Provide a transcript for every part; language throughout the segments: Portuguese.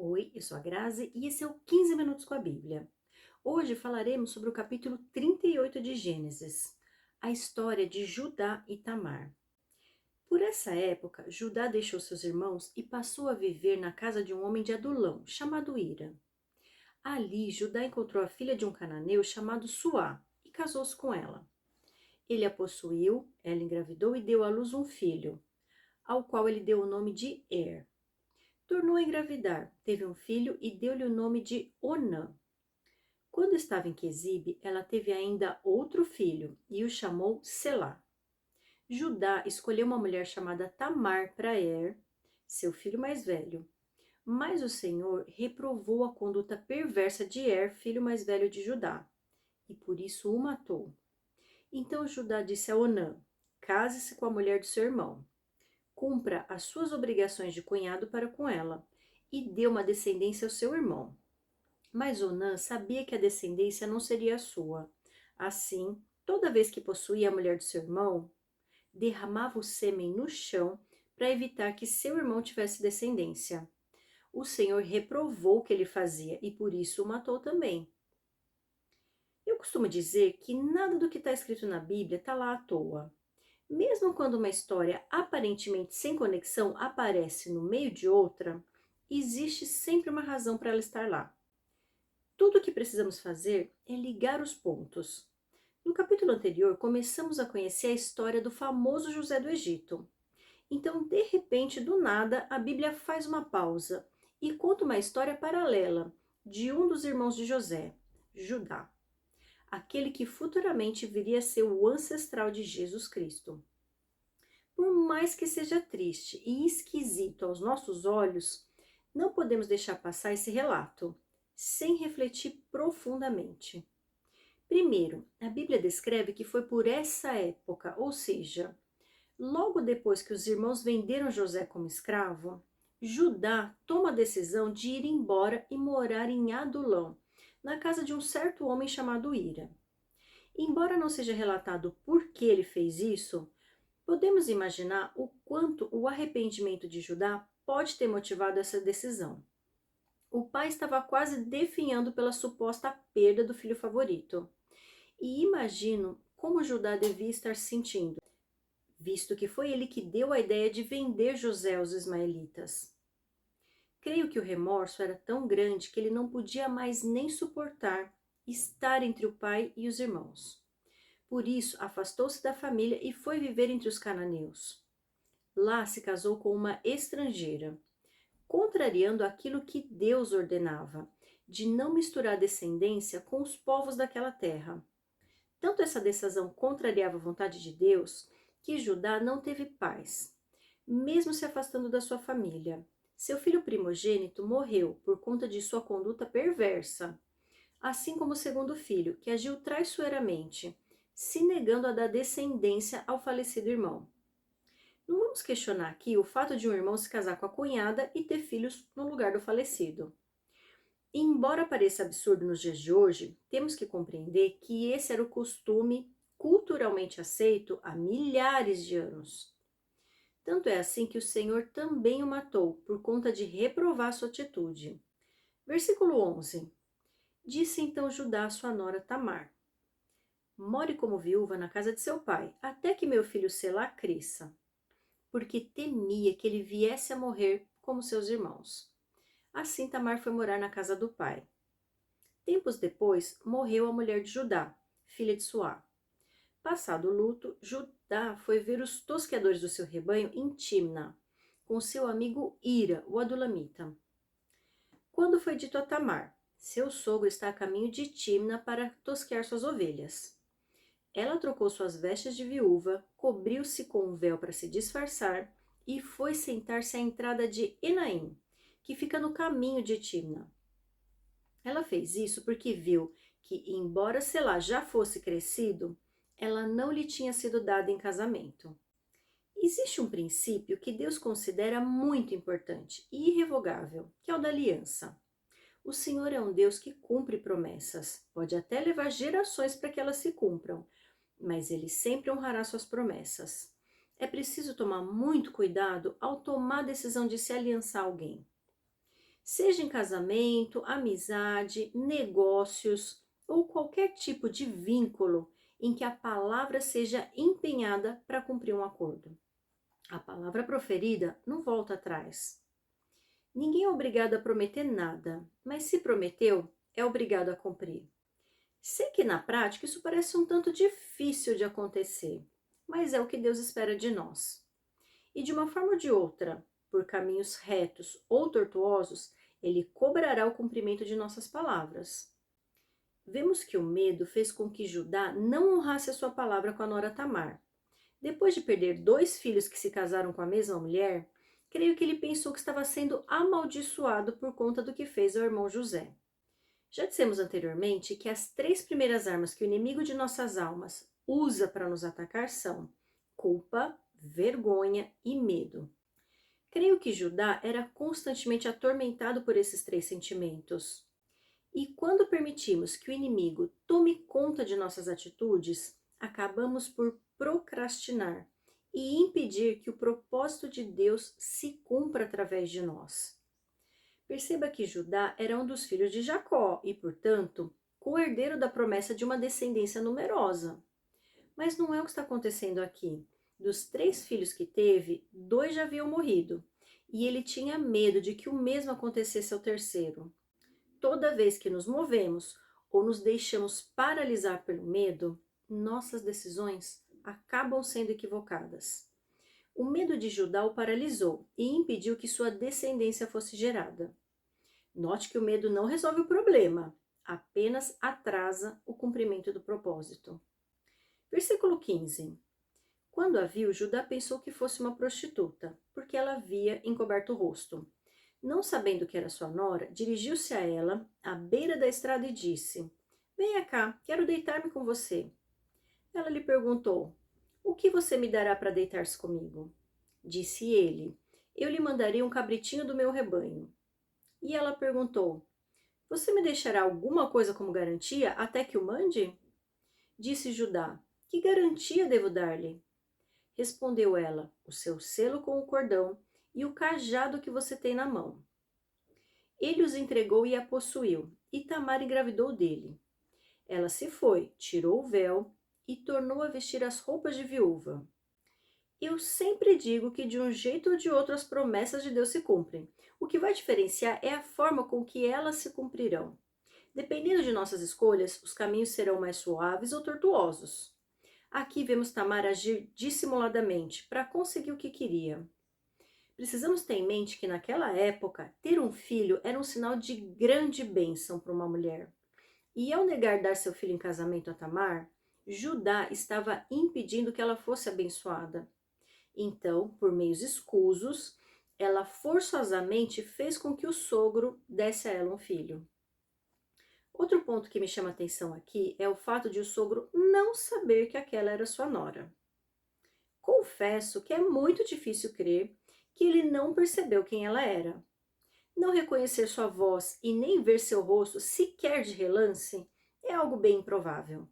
Oi, eu sou a Grazi e esse é o 15 Minutos com a Bíblia. Hoje falaremos sobre o capítulo 38 de Gênesis, a história de Judá e Tamar. Por essa época, Judá deixou seus irmãos e passou a viver na casa de um homem de Adulão, chamado Ira. Ali, Judá encontrou a filha de um cananeu chamado Suá e casou-se com ela. Ele a possuiu, ela engravidou e deu à luz um filho, ao qual ele deu o nome de Er. Tornou a engravidar, teve um filho e deu-lhe o nome de Onã. Quando estava em Quezibe, ela teve ainda outro filho e o chamou Selá. Judá escolheu uma mulher chamada Tamar para seu filho mais velho. Mas o Senhor reprovou a conduta perversa de filho mais velho de Judá, e por isso o matou. Então Judá disse a Onã: case-se com a mulher do seu irmão. Cumpra as suas obrigações de cunhado para com ela, e dê uma descendência ao seu irmão. Mas Onã sabia que a descendência não seria a sua. Assim, toda vez que possuía a mulher do seu irmão, derramava o sêmen no chão para evitar que seu irmão tivesse descendência. O Senhor reprovou o que ele fazia e por isso o matou também. Eu costumo dizer que nada do que está escrito na Bíblia está lá à toa. Mesmo quando uma história aparentemente sem conexão aparece no meio de outra, existe sempre uma razão para ela estar lá. Tudo o que precisamos fazer é ligar os pontos. No capítulo anterior, começamos a conhecer a história do famoso José do Egito. Então, de repente, do nada, a Bíblia faz uma pausa e conta uma história paralela de um dos irmãos de José, Judá, aquele que futuramente viria a ser o ancestral de Jesus Cristo. Por mais que seja triste e esquisito aos nossos olhos, não podemos deixar passar esse relato sem refletir profundamente. Primeiro, a Bíblia descreve que foi por essa época, ou seja, logo depois que os irmãos venderam José como escravo, Judá toma a decisão de ir embora e morar em Adulão, na casa de um certo homem chamado Ira. Embora não seja relatado por que ele fez isso, podemos imaginar o quanto o arrependimento de Judá pode ter motivado essa decisão. O pai estava quase definhando pela suposta perda do filho favorito. E imagino como Judá devia estar se sentindo, visto que foi ele que deu a ideia de vender José aos ismaelitas. Creio que o remorso era tão grande que ele não podia mais nem suportar estar entre o pai e os irmãos. Por isso, afastou-se da família e foi viver entre os cananeus. Lá se casou com uma estrangeira, contrariando aquilo que Deus ordenava, de não misturar descendência com os povos daquela terra. Tanto essa decisão contrariava a vontade de Deus, que Judá não teve paz, mesmo se afastando da sua família. Seu filho primogênito morreu por conta de sua conduta perversa, assim como o segundo filho, que agiu traiçoeiramente, se negando a dar descendência ao falecido irmão. Não vamos questionar aqui o fato de um irmão se casar com a cunhada e ter filhos no lugar do falecido. Embora pareça absurdo nos dias de hoje, temos que compreender que esse era o costume culturalmente aceito há milhares de anos. Tanto é assim que o Senhor também o matou por conta de reprovar sua atitude. Versículo 11. Disse então Judá a sua nora Tamar: more como viúva na casa de seu pai, até que meu filho Selá cresça, porque temia que ele viesse a morrer como seus irmãos. Assim Tamar foi morar na casa do pai. Tempos depois, morreu a mulher de Judá, filha de Suá. Passado o luto, Judá foi ver os tosqueadores do seu rebanho em Timna, com seu amigo Ira, o adulamita. Quando foi dito a Tamar: seu sogro está a caminho de Timna para tosquear suas ovelhas. Ela trocou suas vestes de viúva, cobriu-se com um véu para se disfarçar e foi sentar-se à entrada de Enaim, que fica no caminho de Timna. Ela fez isso porque viu que, embora Selá já fosse crescido, ela não lhe tinha sido dada em casamento. Existe um princípio que Deus considera muito importante e irrevogável, que é o da aliança. O Senhor é um Deus que cumpre promessas, pode até levar gerações para que elas se cumpram, mas Ele sempre honrará suas promessas. É preciso tomar muito cuidado ao tomar a decisão de se aliançar a alguém. seja em casamento, amizade, negócios ou qualquer tipo de vínculo em que a palavra seja empenhada para cumprir um acordo. A palavra proferida não volta atrás. Ninguém é obrigado a prometer nada, mas se prometeu, é obrigado a cumprir. Sei que na prática isso parece um tanto difícil de acontecer, mas é o que Deus espera de nós. E de uma forma ou de outra, por caminhos retos ou tortuosos, Ele cobrará o cumprimento de nossas palavras. Vemos que o medo fez com que Judá não honrasse a sua palavra com a nora Tamar. Depois de perder 2 filhos que se casaram com a mesma mulher, creio que ele pensou que estava sendo amaldiçoado por conta do que fez ao irmão José. Já dissemos anteriormente que as 3 primeiras armas que o inimigo de nossas almas usa para nos atacar são culpa, vergonha e medo. Creio que Judá era constantemente atormentado por esses 3 sentimentos. E quando permitimos que o inimigo tome conta de nossas atitudes, acabamos por procrastinar e impedir que o propósito de Deus se cumpra através de nós. Perceba que Judá era um dos filhos de Jacó e, portanto, co-herdeiro da promessa de uma descendência numerosa. Mas não é o que está acontecendo aqui. Dos 3 filhos que teve, 2 já haviam morrido, e ele tinha medo de que o mesmo acontecesse ao terceiro. Toda vez que nos movemos ou nos deixamos paralisar pelo medo, nossas decisões acabam sendo equivocadas. O medo de Judá o paralisou e impediu que sua descendência fosse gerada. Note que o medo não resolve o problema, apenas atrasa o cumprimento do propósito. Versículo 15. Quando a viu, Judá pensou que fosse uma prostituta, porque ela havia encoberto o rosto. Não sabendo que era sua nora, dirigiu-se a ela, à beira da estrada, e disse: Venha cá, quero deitar-me com você. Ela lhe perguntou: O que você me dará para deitar-se comigo? Disse ele: Eu lhe mandarei um cabritinho do meu rebanho. E ela perguntou: Você me deixará alguma coisa como garantia até que o mande? Disse Judá: Que garantia devo dar-lhe? Respondeu ela: O seu selo com o cordão e o cajado que você tem na mão. Ele os entregou e a possuiu, e Tamar engravidou dele. Ela se foi, tirou o véu e tornou a vestir as roupas de viúva. Eu sempre digo que de um jeito ou de outro as promessas de Deus se cumprem. O que vai diferenciar é a forma com que elas se cumprirão. Dependendo de nossas escolhas, os caminhos serão mais suaves ou tortuosos. Aqui vemos Tamar agir dissimuladamente para conseguir o que queria. Precisamos ter em mente que naquela época, ter um filho era um sinal de grande bênção para uma mulher. E ao negar dar seu filho em casamento a Tamar, Judá estava impedindo que ela fosse abençoada. Então, por meios escusos, ela forçosamente fez com que o sogro desse a ela um filho. Outro ponto que me chama a atenção aqui é o fato de o sogro não saber que aquela era sua nora. Confesso que é muito difícil crer que ele não percebeu quem ela era. Não reconhecer sua voz e nem ver seu rosto sequer de relance é algo bem improvável.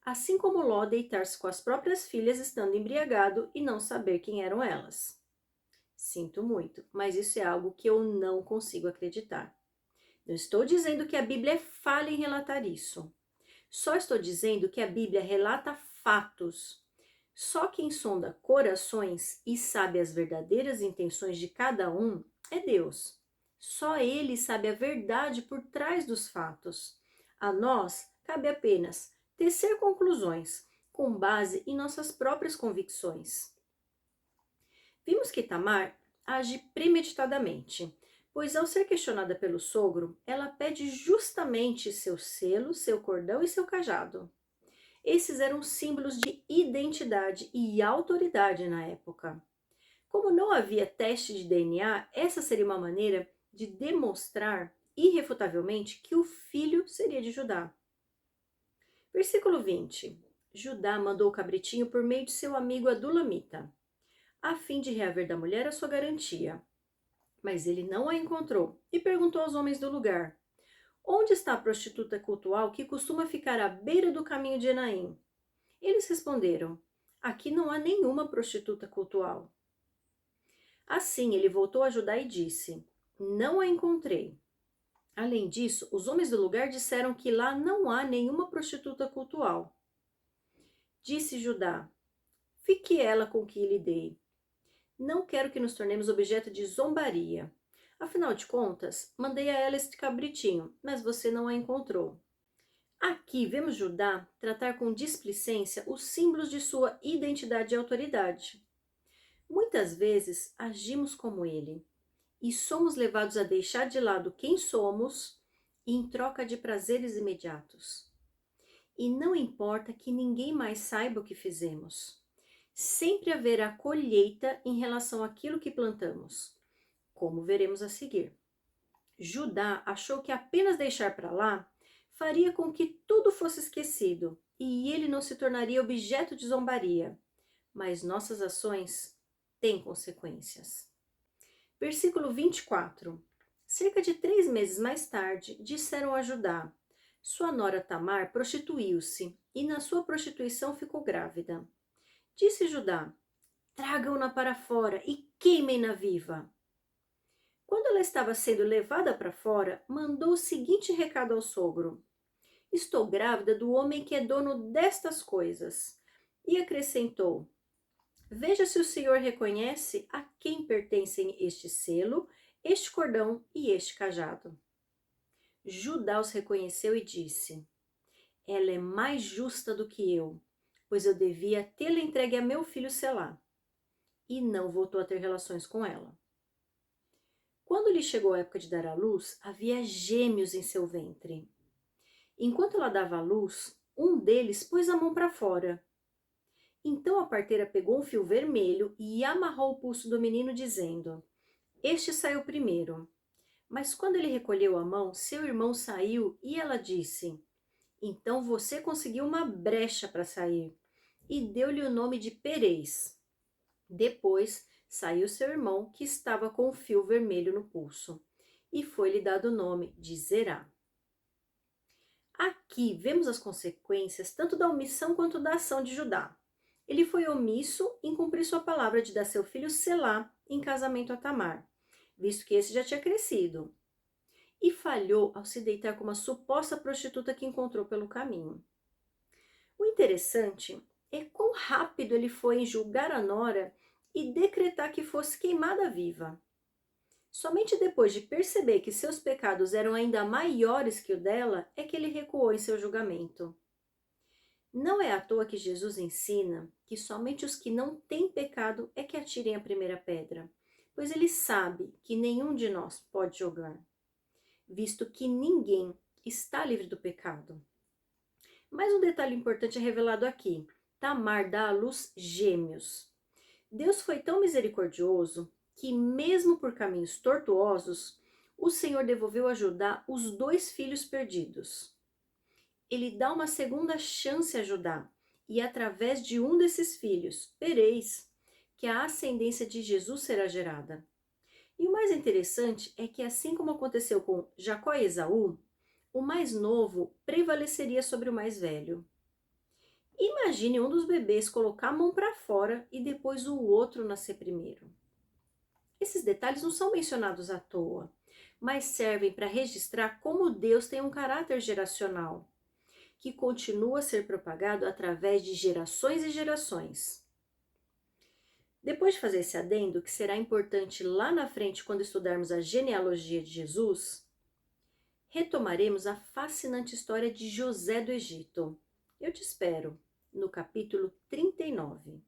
Assim como Ló deitar-se com as próprias filhas estando embriagado e não saber quem eram elas. Sinto muito, mas isso é algo que eu não consigo acreditar. Não estou dizendo que a Bíblia é falha em relatar isso. Só estou dizendo que a Bíblia relata fatos. Só quem sonda corações e sabe as verdadeiras intenções de cada um é Deus. Só Ele sabe a verdade por trás dos fatos. A nós cabe apenas tecer conclusões com base em nossas próprias convicções. Vimos que Tamar age premeditadamente, pois ao ser questionada pelo sogro, ela pede justamente seu selo, seu cordão e seu cajado. Esses eram símbolos de identidade e autoridade na época. Como não havia teste de DNA, essa seria uma maneira de demonstrar irrefutavelmente que o filho seria de Judá. Versículo 20. Judá mandou o cabritinho por meio de seu amigo Adulamita, a fim de reaver da mulher a sua garantia. Mas ele não a encontrou e perguntou aos homens do lugar: Onde está a prostituta cultual que costuma ficar à beira do caminho de Enaim? Eles responderam: Aqui não há nenhuma prostituta cultual. Assim ele voltou a Judá e disse: não a encontrei. Além disso, os homens do lugar disseram que lá não há nenhuma prostituta cultual. Disse Judá: fique ela com o que lhe dei. Não quero que nos tornemos objeto de zombaria. Afinal de contas, mandei a ela este cabritinho, mas você não a encontrou. Aqui vemos Judá tratar com displicência os símbolos de sua identidade e autoridade. Muitas vezes agimos como ele e somos levados a deixar de lado quem somos em troca de prazeres imediatos. E não importa que ninguém mais saiba o que fizemos. Sempre haverá colheita em relação àquilo que plantamos, como veremos a seguir. Judá achou que apenas deixar para lá faria com que tudo fosse esquecido e ele não se tornaria objeto de zombaria. Mas nossas ações têm consequências. Versículo 24. Cerca de 3 meses mais tarde, disseram a Judá: sua nora Tamar prostituiu-se e na sua prostituição ficou grávida. Disse Judá: tragam-na para fora e queimem-na viva. Quando ela estava sendo levada para fora, mandou o seguinte recado ao sogro: estou grávida do homem que é dono destas coisas. E acrescentou: veja se o senhor reconhece a quem pertencem este selo, este cordão e este cajado. Judá os reconheceu e disse: ela é mais justa do que eu, pois eu devia tê-la entregue a meu filho Selá. E não voltou a ter relações com ela. Quando lhe chegou a época de dar à luz, havia gêmeos em seu ventre. Enquanto ela dava à luz, um deles pôs a mão para fora. Então a parteira pegou um fio vermelho e amarrou o pulso do menino, dizendo: este saiu primeiro. Mas quando ele recolheu a mão, seu irmão saiu e ela disse: então você conseguiu uma brecha para sair. E deu-lhe o nome de Perez. Depois saiu seu irmão, que estava com o fio vermelho no pulso, e foi-lhe dado o nome de Zerá. Aqui vemos as consequências tanto da omissão quanto da ação de Judá. Ele foi omisso em cumprir sua palavra de dar seu filho Selá em casamento a Tamar, visto que esse já tinha crescido. E falhou ao se deitar com uma suposta prostituta que encontrou pelo caminho. O interessante é quão rápido ele foi em julgar a nora e decretar que fosse queimada viva. Somente depois de perceber que seus pecados eram ainda maiores que o dela, é que ele recuou em seu julgamento. Não é à toa que Jesus ensina que somente os que não têm pecado é que atirem a primeira pedra, pois ele sabe que nenhum de nós pode jogar, visto que ninguém está livre do pecado. Mas um detalhe importante é revelado aqui: Tamar dá à luz gêmeos. Deus foi tão misericordioso que, mesmo por caminhos tortuosos, o Senhor devolveu a Judá os 2 filhos perdidos. Ele dá uma segunda chance a Judá, e através de um desses filhos, Perez, que a ascendência de Jesus será gerada. E o mais interessante é que, assim como aconteceu com Jacó e Esaú, o mais novo prevaleceria sobre o mais velho. Imagine um dos bebês colocar a mão para fora e depois o outro nascer primeiro. Esses detalhes não são mencionados à toa, mas servem para registrar como Deus tem um caráter geracional, que continua a ser propagado através de gerações e gerações. Depois de fazer esse adendo, que será importante lá na frente quando estudarmos a genealogia de Jesus, retomaremos a fascinante história de José do Egito. Eu te espero no capítulo 39.